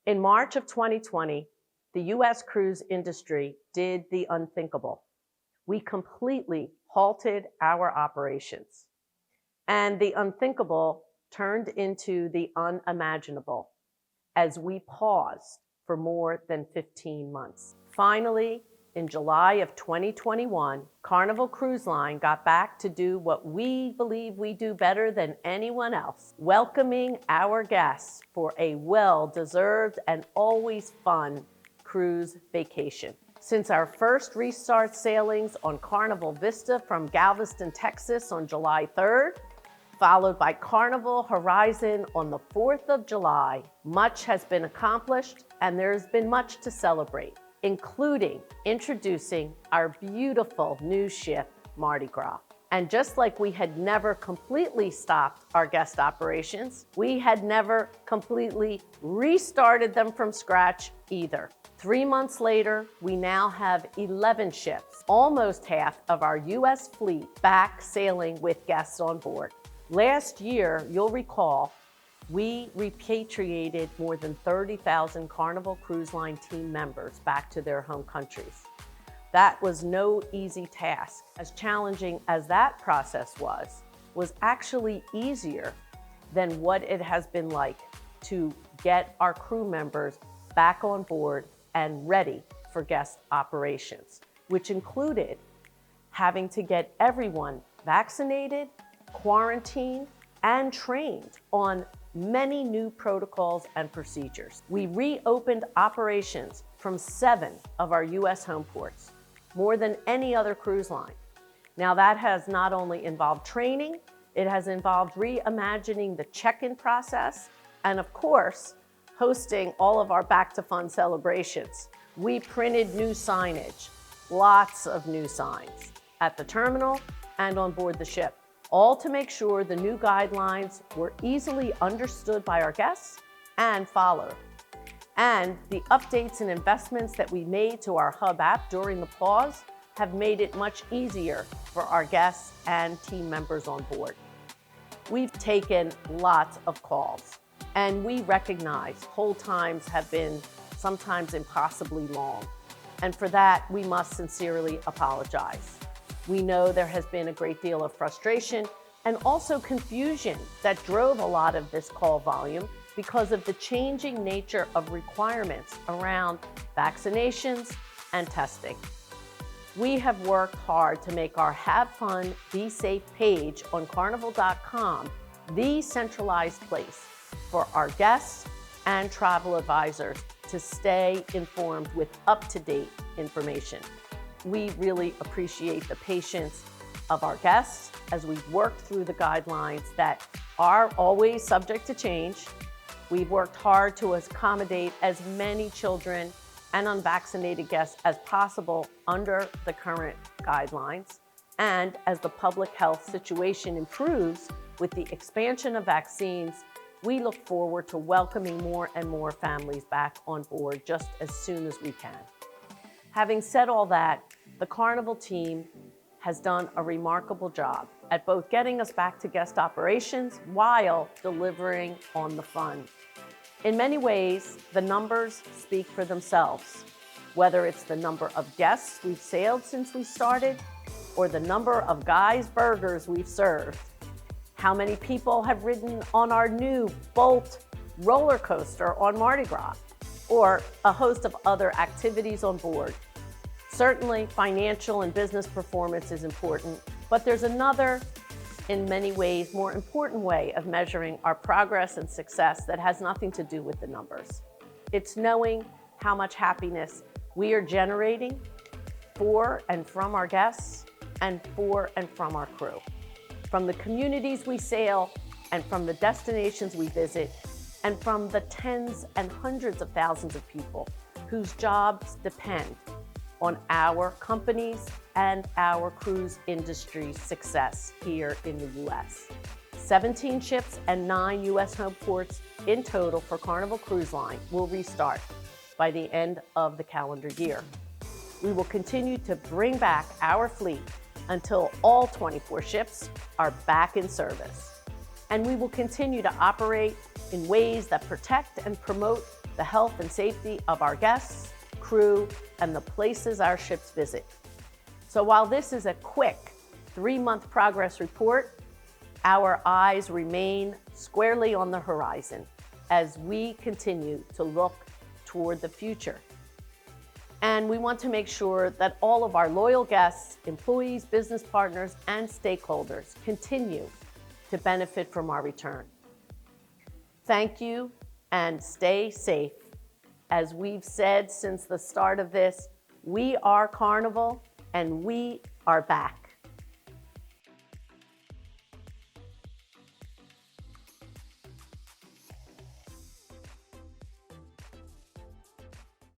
In March of 2020, the U.S. cruise industry did the unthinkable. We completely halted our operations. And the unthinkable turned into the unimaginable as we paused for more than 15 months. Finally, in July of 2021, Carnival Cruise Line got back to do what we believe we do better than anyone else, welcoming our guests for a well-deserved and always fun cruise vacation. Since our first restart sailings on Carnival Vista from Galveston, Texas on July 3rd, followed by Carnival Horizon on the 4th of July, much has been accomplished and there's been much to celebrate, including introducing our beautiful new ship, Mardi Gras. And just like we had never completely stopped our guest operations, we had never completely restarted them from scratch either. 3 months later, we now have 11 ships, almost half of our U.S. fleet back sailing with guests on board. Last year, you'll recall, we repatriated more than 30,000 Carnival Cruise Line team members back to their home countries. That was no easy task. As challenging as that process was actually easier than what it has been like to get our crew members back on board and ready for guest operations, which included having to get everyone vaccinated, quarantined, and trained on many new protocols and procedures. We reopened operations from 7 of our U.S. home ports, more than any other cruise line. Now that has not only involved training, it has involved reimagining the check-in process, and of course, hosting all of our Back to Fun celebrations. We printed new signage, lots of new signs, at the terminal and on board the ship, all to make sure the new guidelines were easily understood by our guests and followed. And the updates and investments that we made to our Hub app during the pause have made it much easier for our guests and team members on board. We've taken lots of calls, and we recognize hold times have been sometimes impossibly long. And for that, we must sincerely apologize. We know there has been a great deal of frustration and also confusion that drove a lot of this call volume because of the changing nature of requirements around vaccinations and testing. We have worked hard to make our Have Fun, Be Safe page on Carnival.com the centralized place for our guests and travel advisors to stay informed with up-to-date information. We really appreciate the patience of our guests as we work through the guidelines that are always subject to change. We've worked hard to accommodate as many children and unvaccinated guests as possible under the current guidelines. And as the public health situation improves with the expansion of vaccines, we look forward to welcoming more and more families back on board just as soon as we can. Having said all that, the Carnival team has done a remarkable job at both getting us back to guest operations while delivering on the fun. In many ways, the numbers speak for themselves, whether it's the number of guests we've sailed since we started or the number of Guy's Burgers we've served. How many people have ridden on our new Bolt roller coaster on Mardi Gras, or a host of other activities on board. Certainly, financial and business performance is important, but there's another, in many ways, more important way of measuring our progress and success that has nothing to do with the numbers. It's knowing how much happiness we are generating for and from our guests and for and from our crew. From the communities we sail and from the destinations we visit and from the tens and hundreds of thousands of people whose jobs depend on our company's and our cruise industry's success here in the U.S. 17 ships and 9 U.S. home ports in total for Carnival Cruise Line will restart by the end of the calendar year. We will continue to bring back our fleet until all 24 ships are back in service. And we will continue to operate in ways that protect and promote the health and safety of our guests, crew, and the places our ships visit. So while this is a quick 3-month progress report, our eyes remain squarely on the horizon as we continue to look toward the future. And we want to make sure that all of our loyal guests, employees, business partners, and stakeholders continue to benefit from our return. Thank you, and stay safe. As we've said since the start of this, we are Carnival, and we are back.